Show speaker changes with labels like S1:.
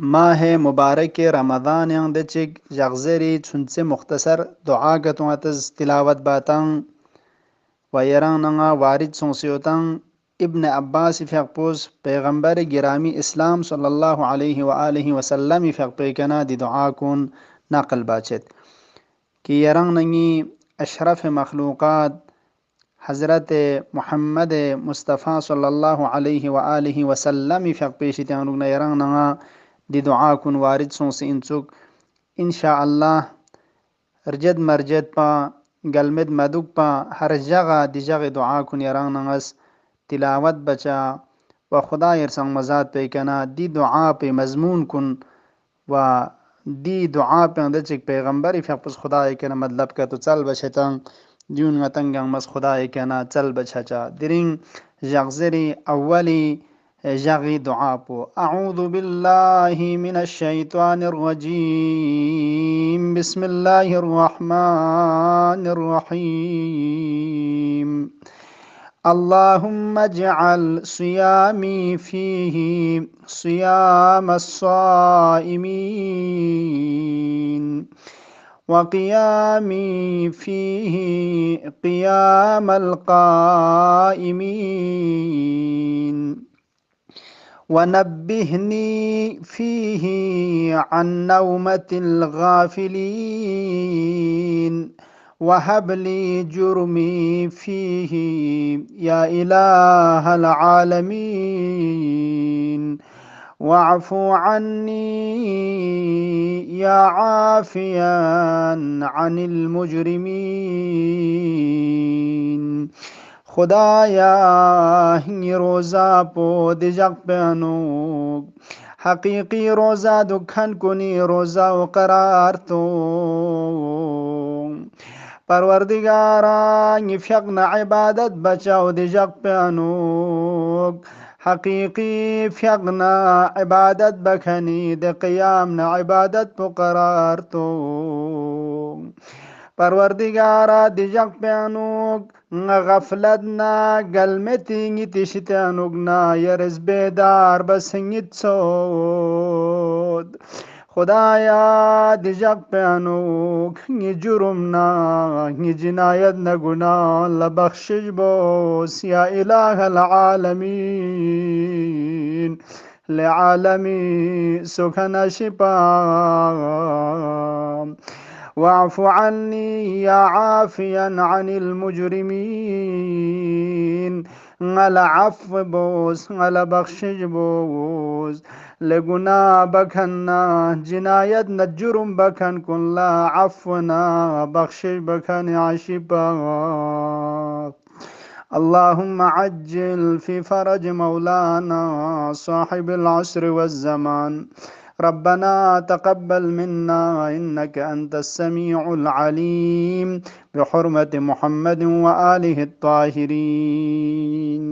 S1: ماه مبارک رمضان yang de chik jagzeri chunse mukhtasar dua gatwataz tilawat batang wayarang nanga warid songsiotang ibn Abbas fiaqpus Payghambar girami Islam sallallahu alaihi wa alihi wa sallam fiaqpekana di dua kun naqal bachet ki yarang nangi ashraf makhluqat Hazrat Muhammad Mustafa sallallahu alaihi wa alihi wa sallam fiaqpeshitang rugna yarang nanga di dua kun warid sonsi insuk inshaallah rjad marjad pa galmed maduk pa har jaga di jaga dua kun yarang nangas tilawat bacha wa khuda yer sang mazat pe kana di dua pe mazmun kun wa di dua pe andar chik paygambari fiqpus khuda kana madlab ka to chal bachetang diun ngatang mas khuda kana chal bachacha diring jagzeri awali جاغي دعابو أعوذ بالله من الشيطان الرجيم بسم الله الرحمن الرحيم اللهم اجعل صيامي فيه صيام الصائمين وقيامي فيه قيام القائمين ونبهني فيه عن نومة الغافلين وهب لي جرمي فيه يا إله العالمين واعف عني يا عافيا عن المجرمين خدایا ہی روزہ پو دیجاق پیانوگ حقیقی روزہ دکھن کنی روزہ و قرار تو پروردگارا فیقنا عبادت بچاو دیجاق پیانوگ حقیقی فیقنا عبادت بکھنی دے قیامنا عبادت پو قرار تو پروردگارا دیجاق پیانوگ غفلتنا قلمتي تشتانوغنا يرز بيدار بسنجت صوت خدایا دیجاق پیانوگ نی جرمنا نی جنایتنا گناہ لبخشش بوس یا الہ العالمین لعالمی سکھنا شپا واعف عني يا عافيا عن المجرمين غلا عفو بوس غلا بخشش بوس لگنا بکھنا جنایت نہ جرم بکھن کن لا عفونا بخشش بکھن عشبا اللهم عجل في فرج مولانا صاحب العصر والزمان ربنا تقبل منا إنك أنت السميع العليم بحرمة محمد وآله الطاهرين.